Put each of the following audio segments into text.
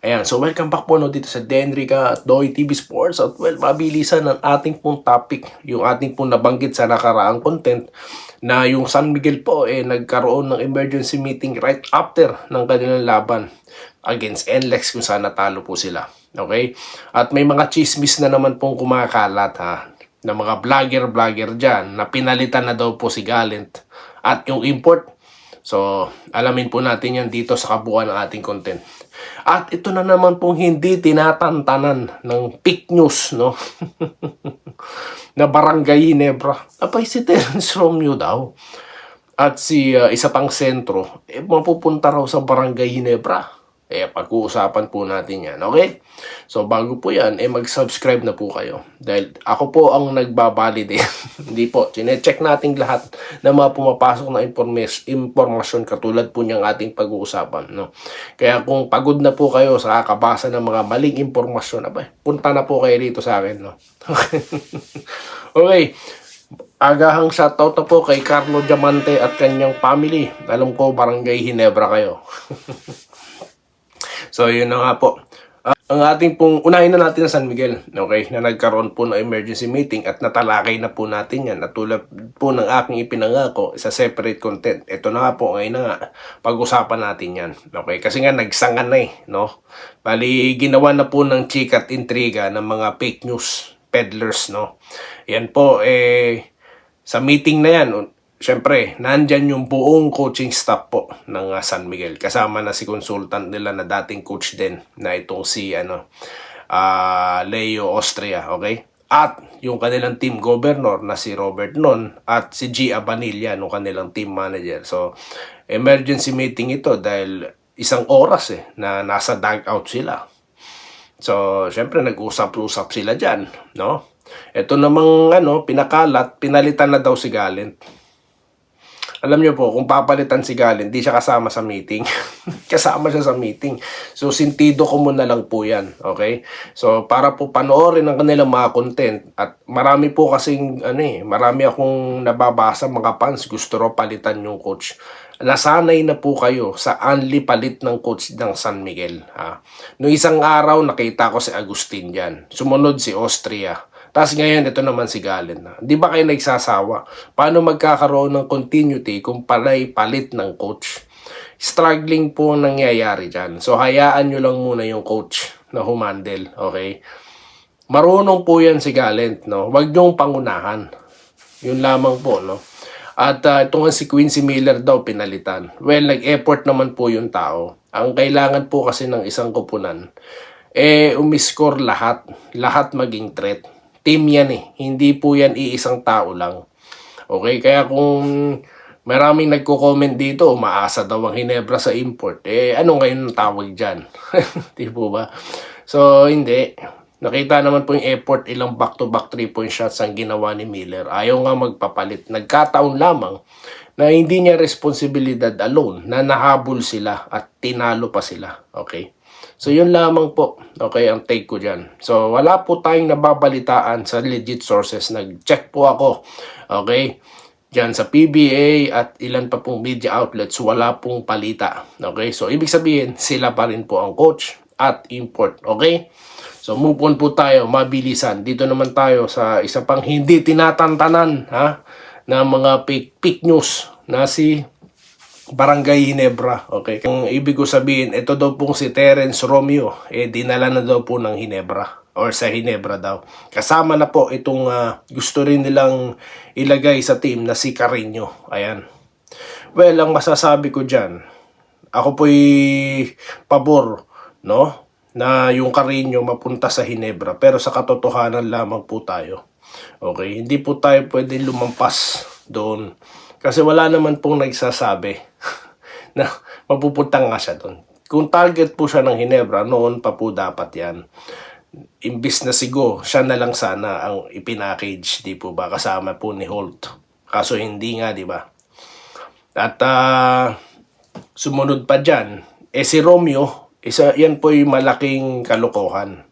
Ayan, so welcome back po no, dito sa Denrica at Doy TV Sports. At well, mabilisan ang ating pong topic, yung ating pong nabanggit sa nakaraang content na yung San Miguel po nagkaroon ng emergency meeting right after ng kanilang laban against NLEX kung saan natalo po sila. Okay? At may mga chismis na naman pong kumakalat na mga vlogger dyan na pinalitan na daw po si Gallant at yung import. So, alamin po natin yan dito sa kabuuan ng ating content. At ito na naman pong hindi tinatantanan ng fake news, no? na Barangay Ginebra. Abay, si Terence Romeo daw. At si isa pang sentro, mapupunta raw sa Barangay Ginebra. Pag-uusapan po natin yan, okay? So, bago po yan, mag-subscribe na po kayo. Dahil ako po ang nagbabalide. Hindi po, chinecheck natin lahat na mga pumapasok na impormasyon katulad po niyang ating pag-uusapan, no? Kaya kung pagod na po kayo sa kakabasa ng mga maling impormasyon, punta na po kayo rito sa akin, no? Okay. Agahang shoutout na po kay Carlo Diamante at kanyang family. Alam ko, Barangay Ginebra kayo. So, yun na nga po. Ang ating pong, unahin na natin sa San Miguel, okay, na nagkaroon po ng emergency meeting at natalakay na po natin yan. At tulad po ng aking ipinangako sa separate content. Ito na nga po, ngayon na nga, pag-usapan natin yan. Okay, kasi nga nagsangan na no? Bali, ginawa na po ng chikat intriga ng mga fake news peddlers, no? Yan po, sa meeting na yan, siyempre, nandyan yung buong coaching staff po ng San Miguel. Kasama na si consultant nila na dating coach din na itong si Leo Austria, okay? At yung kanilang team governor na si Robert Non at si G. Abanilla, yung kanilang team manager. So, emergency meeting ito dahil isang oras na nasa dugout sila. So, siyempre, nag-usap-usap sila dyan, no? Ito namang pinakalat, pinalitan na daw si Gallant. Alam niyo po, kung papalitan si Gallant, di siya kasama sa meeting. Kasama siya sa meeting. So, sintido ko muna lang po yan. Okay? So, para po panoorin ang kanilang mga content. At marami po kasing, marami akong nababasa mga fans. Gusto ro palitan yung coach. Nasanay na po kayo sa only palit ng coach ng San Miguel. Noong isang araw, nakita ko si Agustin dyan. Sumunod si Austria. Tapos ngayon, ito naman si Gallant. Di ba kayo nagsasawa? Paano magkakaroon ng continuity kung palay palit ng coach? Struggling po nangyayari dyan. So, hayaan nyo lang muna yung coach na humandle. Okay? Marunong po yan si Gallant, no? Huwag nyong pangunahan. Yun lamang po, no? At ito nga si Quincy Miller daw pinalitan. Well, nag-effort naman po yung tao. Ang kailangan po kasi ng isang kupunan, umiscore lahat. Lahat maging threat. Team yan hindi po yan iisang tao lang. Okay, kaya kung maraming nagko-comment dito, umaasa daw ang Ginebra sa import, ano ngayon ang tawag dyan? Di po ba? So, hindi. Nakita naman po yung effort, ilang back-to-back 3-point shots ang ginawa ni Miller. Ayaw nga magpapalit. Nagkataon lamang na hindi niya responsibilidad alone, na nahabol sila at tinalo pa sila. Okay? So, yun lamang po. Okay, ang take ko dyan. So, wala po tayong nababalitaan sa legit sources. Nag-check po ako. Okay? Dyan sa PBA at ilan pa pong media outlets, wala pong palita. Okay? So, ibig sabihin, sila pa rin po ang coach at import. Okay? So, move on po tayo. Mabilisan. Dito naman tayo sa isa pang hindi tinatantanan na mga fake news na si Barangay Ginebra, okay? Kung ibig ko sabihin, ito daw pong si Terence Romeo, dinala na daw po ng Ginebra, or sa Ginebra daw. Kasama na po itong gusto rin nilang ilagay sa team na si Carreño. Ayan. Well, ang masasabi ko dyan, ako po'y pabor, no? Na yung Carreño mapunta sa Ginebra, pero sa katotohanan lamang po tayo. Okay? Hindi po tayo pwede lumampas doon. Kasi wala naman pong nagsasabi na mapupunta nga siya doon. Kung target po siya ng Ginebra, noon pa po dapat yan. Imbis na sigo, siya na lang sana ang ipinackage, di po ba? Kasama po ni Holt. Kaso hindi nga, di ba? At sumunod pa dyan, si Romeo, yan po yung malaking kalokohan.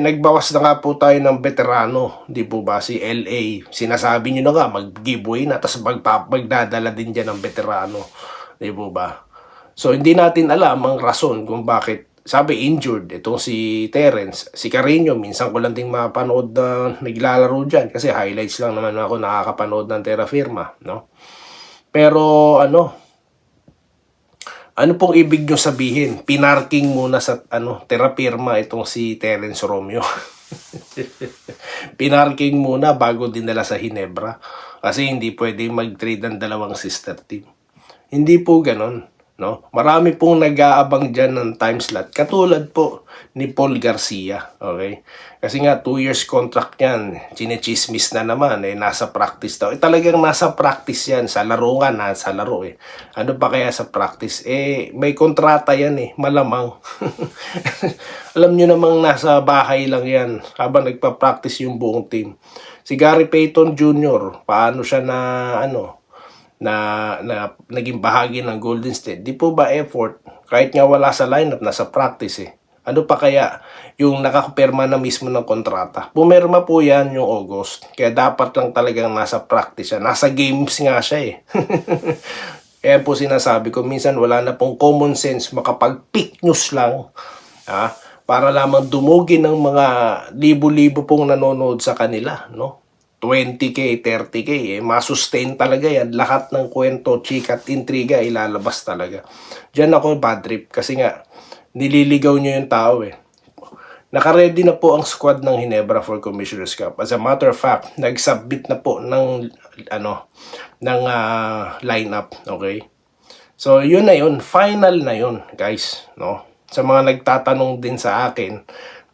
Nagbawas na nga po tayo ng veterano, di po ba? Si LA, sinasabi nyo na nga, mag-giveaway na, tapos magdadala din dyan ng veterano, di po ba? So, hindi natin alam ang rason kung bakit sabi injured itong si Terence. Si Carreño, minsan ko lang ding mapanood na naglalaro dyan kasi highlights lang naman ako nakakapanood ng Terra Firma, no? Pero ano pong ibig nyo sabihin? Pinarking muna sa Terra Firma itong si Terence Romeo. Pinarking muna bago dinala sa Ginebra. Kasi hindi pwede mag-trade ng dalawang sister team. Hindi po ganon, no? Marami pong nag-aabang dyan ng time slot. Katulad po ni Paul Garcia, okay? Kasi nga 2 years contract yan. Chinichismis na naman, nasa practice daw. Talagang nasa practice yan. Sa laro nga, nasa laro eh. Ano pa kaya sa practice? May kontrata yan malamang. Alam nyo namang nasa bahay lang yan habang nagpa-practice yung buong team. Si Gary Payton Jr., paano siya na naging bahagi ng Golden State? Di po ba effort? Kahit nga wala sa lineup, nasa practice Ano pa kaya yung nakakapirma na mismo ng kontrata? Pumirma po yan yung August. Kaya dapat lang talagang nasa practice siya. Nasa games nga siya Kaya po sinasabi ko, minsan wala na pong common sense, makapag-pick news lang. Para lamang dumugin ng mga libo-libo pong nanonood sa kanila, no? 20K, 30K, masustain talaga yan. Lahat ng kwento, chika at intriga, ilalabas talaga. Diyan ako bad trip kasi nga, nililigaw nyo yung tao Naka-ready na po ang squad ng Ginebra for Commissioner's Cup. As a matter of fact, nag-submit na po ng lineup, okay? So, yun na yun. Final na yun, guys, no? Sa mga nagtatanong din sa akin,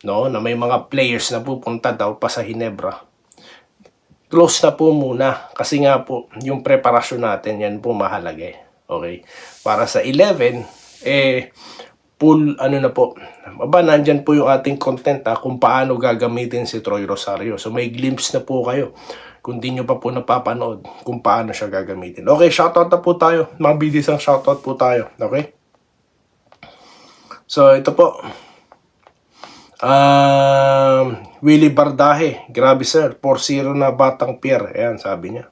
no, na may mga players na pupunta daw pa sa Ginebra. Close na po muna kasi nga po yung preparasyon natin yan po mahalaga okay? Para sa 11 full na po. Nandyan po yung ating content kung paano gagamitin si Troy Rosario. So may glimpse na po kayo kung di nyo pa po napapanood kung paano siya gagamitin. Okay, shoutout na po tayo. Mabilis ang shoutout po tayo. Okay? So ito po. Willie Bardahe, grabe sir, 4-0 na Batang Pier. Ayan, sabi niya.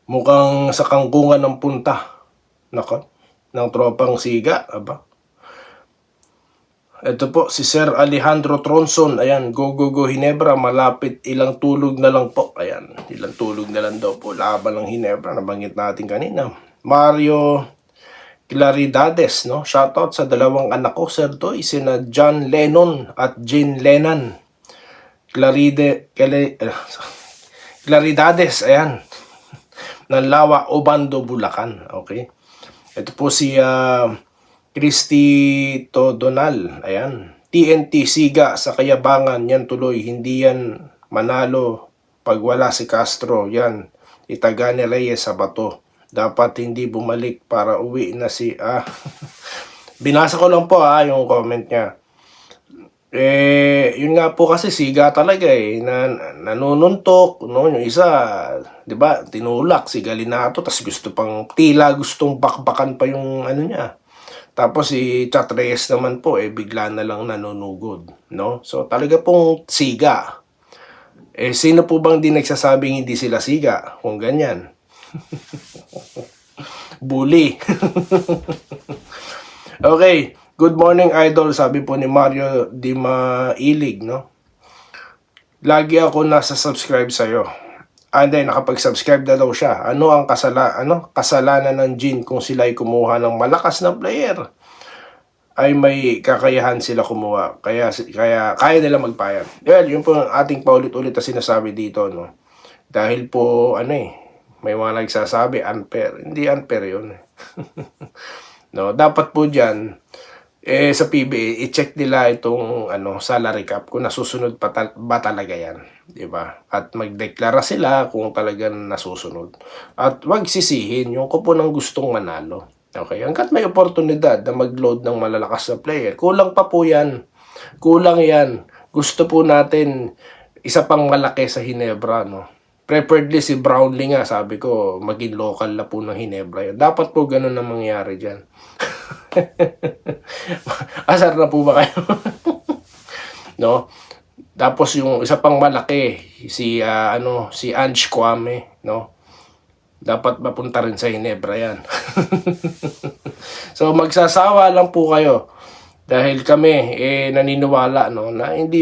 Mukhang sa kangkungan ng punta. Nako, ng tropang siga. Aba. Ito po, si Sir Alejandro Tronson. Ayan, go Ginebra. Malapit, ilang tulog na lang po. Ayan, ilang tulog na lang daw po. Laban ng Ginebra, nabanggit natin kanina. Mario Claridades, no? Shoutout sa dalawang anak ko, Sir Toy, sina John Lennon at Jane Lennon. Claridades, ayan. Nanlawa, Obando, Bulacan. Okay. Ito po si Christy Todonal. Ayan. TNT Siga sa Kayabangan. Yan tuloy. Hindi yan manalo pag wala si Castro. Yan. Itagane Reyes sa bato. Dapat hindi bumalik para uwi na si... Binasa ko lang po yung comment niya. Yun nga po kasi siga talaga nanununtok, no? Yung isa, 'di ba, tinulak si Galinato, tas gustong bakbakan pa yung niya. Tapos si Chat Reyes naman po bigla na lang nanunugod, no? So talaga pong siga. Sino po bang di nagsasabing hindi sila siga kung ganyan? Bully. Okay. Good morning, idol. Sabi po ni Mario Di Mailig, no? Lagi ako nasa subscribe sa'yo. Then, nakapag-subscribe na daw siya. Ano ang kasalanan ng Jin kung sila ay kumuha ng malakas na player? Ay may kakayahan sila kumuha. Kaya nila magpayag. Well, yun po ang ating paulit-ulit na sinasabi dito, no? Dahil po, may mga nagsasabi, unfair. Hindi unfair yun. No, dapat po dyan, sa PBA, i-check nila itong salary cap kung nasusunod ba talaga yan, di ba? At magdeklara sila kung talagang nasusunod. At wag sisihin yung kupo ng gustong manalo. Okay, hangga't may oportunidad na mag-load ng malalakas na player. Kulang pa po yan. Kulang yan. Gusto po natin isa pang malaki sa Ginebra, no? Preferably si Brownlee nga, sabi ko, maging local na po ng Ginebra yan. Dapat po ganun na mangyari dyan. Asar na po ba kayo? No? Tapos yung isa pang malaki, si Ange Kwame, no? Dapat mapunta rin sa Ginebra yan. So magsasawa lang po kayo Dahil kami naniniwala no na hindi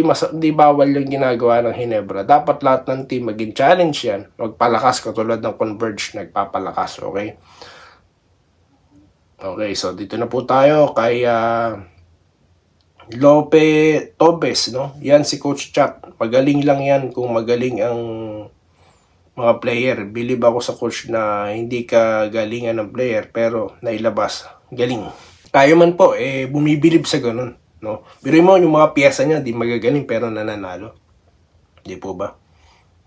bawal yung ginagawa ng Hinebra. Dapat lahat ng team maging challenge yan. Magpalakas katulad ng Converge nagpapalakas, okay? Okay, so dito na po tayo kay Lope Tobes, no? Yan si Coach Chat. Magaling lang yan kung magaling ang mga player. Believe ako sa coach na hindi ka galingan ng player pero nailabas. Galing. Tayo man po, bumibilib sa ganun. No? Pero mo, yung mga piyesa niya, di magagaling pero nananalo. Di po ba?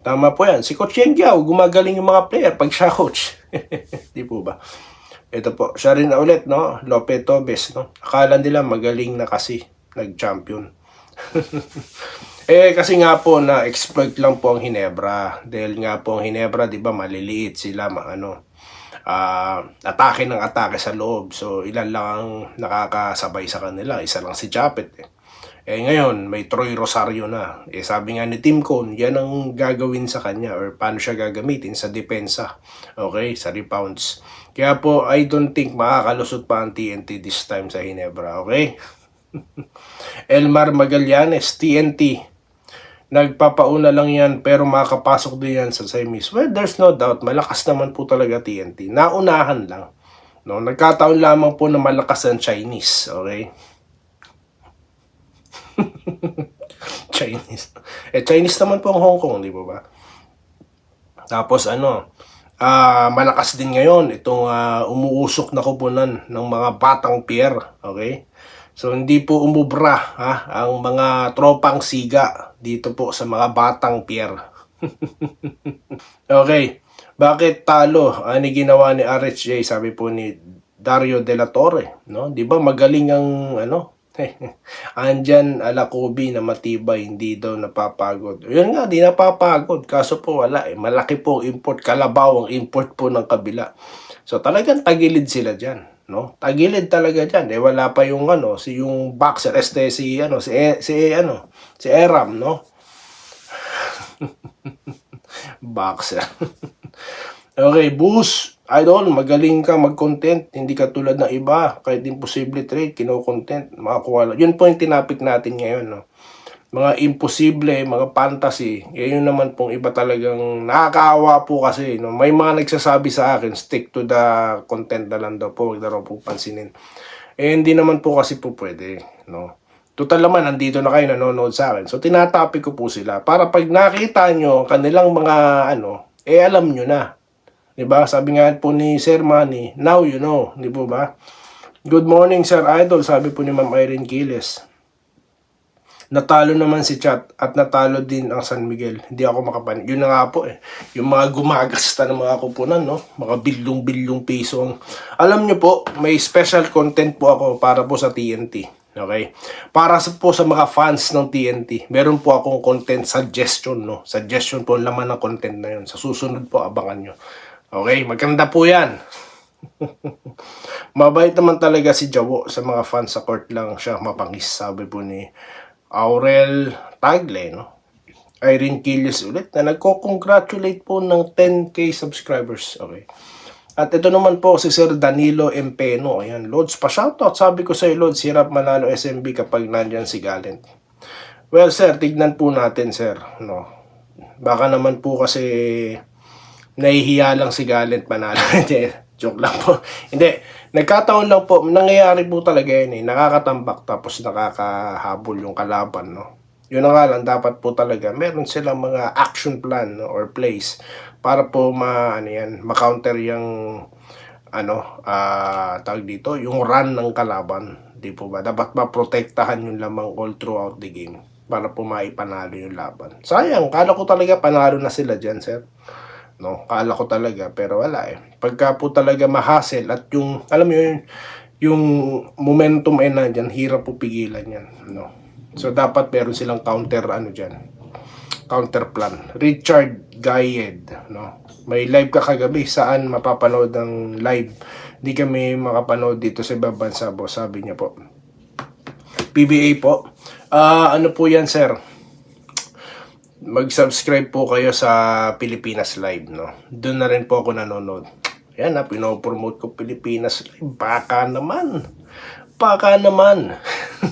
Tama po yan. Si Coach Yengiao, gumagaling yung mga player pag siya coach. Di po ba? Ito po, siya rin na ulit, no? Lope Tobes, no? Akala nila magaling na kasi nag-champion. Kasi nga po na exploit lang po ang Hinebra. Dahil nga po ang Hinebra, di ba, maliliit sila, atake ng atake sa loob. So, ilan lang ang nakakasabay sa kanila. Isa lang si Japet. Ngayon, may Troy Rosario na. Sabi nga ni Tim Cone, yan ang gagawin sa kanya or paano siya gagamitin sa depensa. Okay, sa rebounds. Kaya po, I don't think makakalusot pa ang TNT this time sa Hinebra. Okay? Elmar Magallanes, TNT. Nagpapauna lang yan pero makakapasok din yan sa semis. Well, there's no doubt. Malakas naman po talaga TNT. Naunahan lang. No? Nagkataon lamang po na malakas ang Chinese. Okay? Chinese. Chinese naman po ang Hong Kong, di ba? Tapos malakas din ngayon itong umuusok na kupunan ng mga batang pier. Okay? So, hindi po umubra ang mga tropang siga dito po sa mga batang pier. Okay. Bakit talo? Ano ginawa ni RHJ? Sabi po ni Dario De La Torre. No? Di ba magaling ang andyan Alacobi na matibay, hindi daw napapagod. Yun nga, di napapagod. Kaso po wala malaki po import. Kalabaw ang import po ng kabila. So, talagang tagilid sila dyan. No? Tagilid talaga diyan. Wala pa yung yung boxer si Eram, no? Boxer. Okay, Boost, idol, magaling ka mag-content, hindi ka tulad ng iba, kahit imposible trade, kino-content, makakuha. Yun po yung tinapik natin ngayon, no? Mga imposible, mga fantasy, yun naman pong iba talagang nakakaawa po kasi, no? May mga nagsasabi sa akin, stick to the content na lang daw po, huwag na raw po pansinin. Hindi naman po kasi po pwede, no? Total naman, nandito na kayo nanonood sa akin. So, tinatapik ko po sila para pag nakita nyo kanilang mga alam nyo na. Diba? Sabi nga po ni Sir Manny, now you know. Di po ba? Good morning, Sir Idol. Sabi po ni Ma'am Irene Quiles. Natalo naman si Chat at natalo din ang San Miguel. Hindi ako makapanig. Yun na nga po Yung mga gumagasta ng mga kupunan, no? Mga bilyong-bilyong piso. Alam nyo po, may special content po ako para po sa TNT. Okay? Para po sa mga fans ng TNT, meron po akong content suggestion, no? Suggestion po laman ng content na yun. Sa susunod po, abangan nyo. Okay? Maganda po yan. Mabait naman talaga si Jawo. Sa mga fans sa court lang siya mapangis. Sabi po ni Aurel Tagle, no? Irene Quiles ulit na nagko-congratulate po ng 10k subscribers. Okay. At ito naman po si Sir Danilo Empeno. Ayan, Lods, pa-shoutout. Sabi ko sa'yo, Lods, hirap manalo SMB kapag nandyan si Galent. Well, sir, tignan po natin, sir. No? Baka naman po kasi nahihiya lang si Galent manalo. Hindi, joke lang po. Hindi. Nagkataon lang po, nangyayari po talaga yun nakakatambak tapos nakakahabol yung kalaban, no? Yun na nga lang, dapat po talaga, meron silang mga action plan, no, or plays para po ma-counter yung tawag dito, yung run ng kalaban. Di po ba? Dapat maprotektahan yung lamang all throughout the game para po maipanalo yung laban. Sayang, kala ko talaga panalo na sila dyan, sir. No, kala ko talaga pero wala Pagka po talaga ma-hassle at yung alam mo yung momentum nandiyan, hirap po pigilan yan, no. So dapat meron silang counter counter plan. Richard Gayed, no. May live ka kagabi, saan mapapanood ng live? Hindi kami makapanood dito sa ibang bansa, boss, sabi niya po. PBA po. Ano po yan, sir? Mag-subscribe po kayo sa Pilipinas Live, no? Doon na rin po ako nanonood. Yan pinopromote ko Pilipinas Live. Baka naman. Baka naman.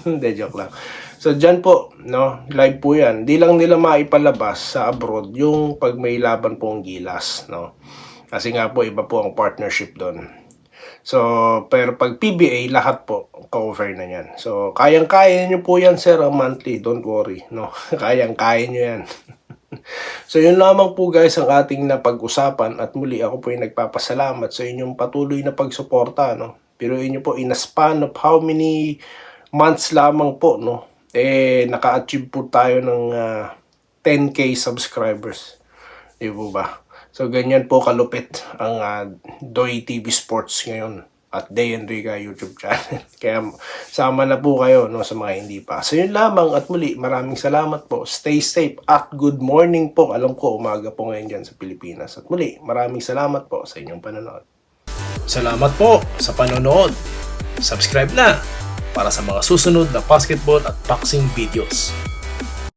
Hindi, joke lang. So, dyan po, no, live po yan. Di lang nila maipalabas sa abroad yung pag may laban pong Gilas, no. Kasi nga po, iba po ang partnership doon. So, pero pag PBA, lahat po, cover na yan. So, kayang-kaya nyo po yan, sir, ang monthly. Don't worry, no. Kayang-kaya nyo yan. So, yun lamang po guys ang ating napag-usapan at muli ako po yung nagpapasalamat sa inyong patuloy na pagsuporta, no. Pero inyo po, in a span of how many months lamang po, no, naka-achieve po tayo ng 10K subscribers. Di po ba? So, ganyan po kalupit ang Doy TV Sports ngayon at Day Enrica YouTube channel. Kaya sama na po kayo, no, sa mga hindi pa. So, yun lamang at muli, maraming salamat po. Stay safe at good morning po. Alam ko, umaga po ngayon dyan sa Pilipinas. At muli, maraming salamat po sa inyong panonood. Salamat po sa panonood. Subscribe na para sa mga susunod na basketball at boxing videos.